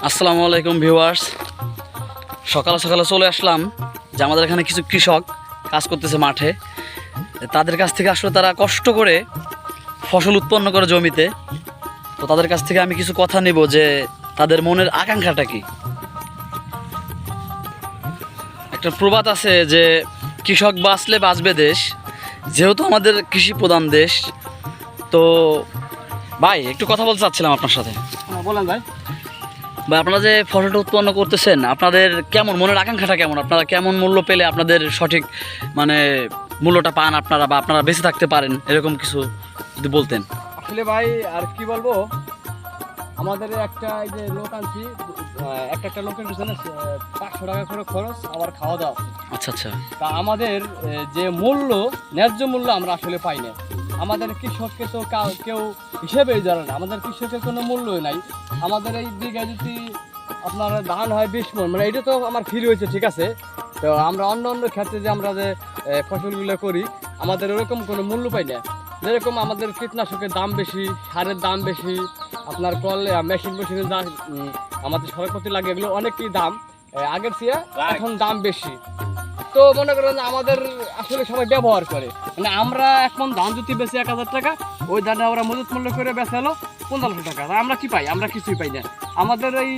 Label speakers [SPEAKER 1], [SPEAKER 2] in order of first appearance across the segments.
[SPEAKER 1] আসসালামু আলাইকুম ভিউয়ার্স, সকালে সকালে চলে আসলাম যে আমাদের এখানে কিছু কৃষক কাজ করতেছে মাঠে। তাদের কাছ থেকে আসলে তারা কষ্ট করে ফসল উৎপন্ন করে জমিতে। তো তাদের কাছ থেকে আমি কিছু কথা নিব যে তাদের মনের আকাঙ্ক্ষাটা কি। একটা প্রবাদ আছে যে কৃষক বাঁচলে বাঁচবে দেশ। যেহেতু আমাদের কৃষি প্রধান দেশ, তো ভাই একটু কথা বলতে চাচ্ছিলাম আপনার সাথে।
[SPEAKER 2] বলেন ভাই।
[SPEAKER 1] বা আপনারা যে ফসলটা উৎপন্ন করতেছেন, আপনাদের কেমন মনের আকাঙ্ক্ষাটা কেমন? আপনারা কেমন মূল্য পেলে আপনাদের সঠিক মূল্যটা পান আপনারা, বা আপনারা বেঁচে থাকতে পারেন, এরকম কিছু যদি বলতেন।
[SPEAKER 2] আসলে ভাই আর কি বলবো, আমাদের একটা এই যে লোক আনছি, একটা লোকের পিছনে 500 টাকা করে খরচ, আবার খাওয়া দাওয়া।
[SPEAKER 1] আচ্ছা আচ্ছা।
[SPEAKER 2] তা আমাদের যে মূল্য, ন্যায্য মূল্য আমরা আসলে পাই না। আমাদের কৃষককে তো কেউ হিসেবেই জানে না, আমাদের কৃষকের কোনো মূল্যই নাই। আমাদের এই বিঘায় যদি আপনার ধান হয় 20 মণ, মানে এটা তো আমার ফিল হয়েছে, ঠিক আছে। তো আমরা অন্য ক্ষেত্রে যে আমরা যে ফসলগুলো করি, আমাদের ওরকম কোনো মূল্য পাই না। যেরকম আমাদের কীটনাশকের দাম বেশি, সারের দাম বেশি, আপনার মেশিনের যা আমাদের সরকারি লাগে, এগুলো অনেকই দাম আগের চেয়ে এখন দাম বেশি। তো মনে করেন আমাদের আসলে সবাই ব্যবহার করে, মানে আমরা এখন ধান যদি বেশি 1000 টাকা, ওই ধানে আমরা মজুত মূল্য করে বেচে হলো 1500 টাকা। আমরা কি পাই? আমরা কিছুই পাই না। আমাদের এই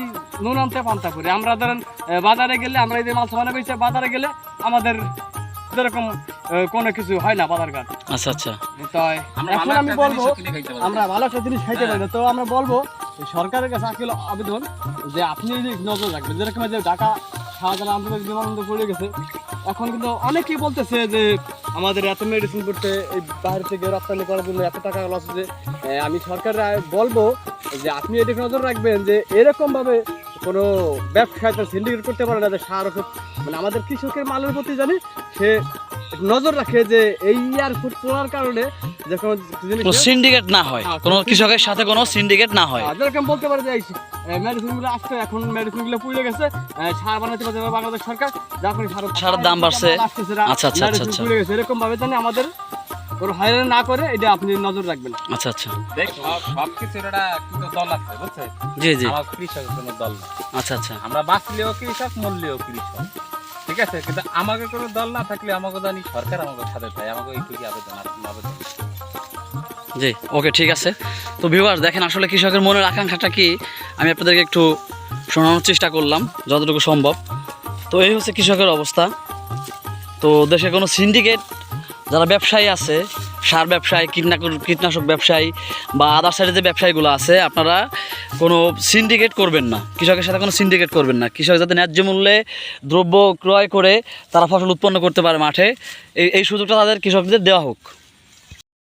[SPEAKER 2] নুন আনতে পান্তা করে আমরা ধরেন বাজারে গেলে, আমরা এই যে মাল সামানা বেচে বাজারে গেলে আমাদের যেরকম কোনো কিছু হয় না বাজার ঘাট।
[SPEAKER 1] আচ্ছা আচ্ছা।
[SPEAKER 2] তাই এখন আমি বলবো আমরা ভালো একটা জিনিস খাইতে পারি না। তো আমরা বলবো সরকারের কাছে আসলে আবেদন যে আপনি নজর রাখবেন। যেরকম যে ঢাকা শাহজালাল আন্তর্জাতিক বিমানবন্দর পড়ে গেছে, এখন কিন্তু অনেকেই বলতেছে যে আমাদের এত মেডিসিন করতে, এই বাইরে থেকে রপ্তানি করার জন্য এত টাকা লস হচ্ছে। আমি সরকারে বলবো যে আপনি এদিকে নজর রাখবেন যে এরকমভাবে কোনো ব্যবসায় তো সিন্ডিকেট করতে পারে না, যে সার ওষুধ মানে আমাদের কৃষকের মালের প্রতি জানি সে নজর রাখে, যে এই এয়ারফুড পড়ার কারণে যখন
[SPEAKER 1] সিন্ডিকেট না হয়, কোনো কৃষকের সাথে কোনো সিন্ডিকেট না হয়।
[SPEAKER 2] যেরকম বলতে পারে যে মেডিসিনগুলো আসছে, এখন মেডিসিনগুলো পুড়ে গেছে, সার বানাতে পারছে বাংলাদেশ সরকার, যখন
[SPEAKER 1] সারের দাম বাড়ছে। আচ্ছা আচ্ছা আচ্ছা আচ্ছা।
[SPEAKER 2] পুড়ে গেছে, এরকম ভাবে জানি আমাদের কোনো হয়রানি না করে, এটা আপনি নজর রাখবেন।
[SPEAKER 1] আচ্ছা আচ্ছা।
[SPEAKER 3] সবকিছুর একটা কিন্তু দল আছে, বুঝছে?
[SPEAKER 1] জি জি।
[SPEAKER 3] আমার কৃষকের কোনো দল না।
[SPEAKER 1] আচ্ছা আচ্ছা।
[SPEAKER 3] আমরা বাঁচলেও কৃষক, মরলেও কৃষক, ঠিক আছে। কিন্তু আমাকে কোনো দল না থাকলে আমাকে জানি সরকার আমাকে সাথে চাই, আমাকে এইটুকুই আবেদন, আর কোনো আবেদন।
[SPEAKER 1] জি ওকে, ঠিক আছে। তো ভিউয়ার্স দেখেন, আসলে কৃষকের মনের আকাঙ্ক্ষাটা কি আমি আপনাদেরকে একটু শোনানোর চেষ্টা করলাম যতটুকু সম্ভব। তো এই হচ্ছে কৃষকের অবস্থা। তো দেশে কোনো সিন্ডিকেট, যারা ব্যবসায়ী আছে, সার ব্যবসায়ী, কীটনাশক ব্যবসায়ী বা আদার সাইডে যে ব্যবসায়ীগুলো আছে, আপনারা কোনো সিন্ডিকেট করবেন না, কৃষকের সাথে কোনো সিন্ডিকেট করবেন না। কৃষক যাতে ন্যায্য মূল্যে দ্রব্য ক্রয় করে তারা ফসল উৎপন্ন করতে পারে মাঠে, এই সুযোগটা তাদের কৃষকদের দেওয়া হোক।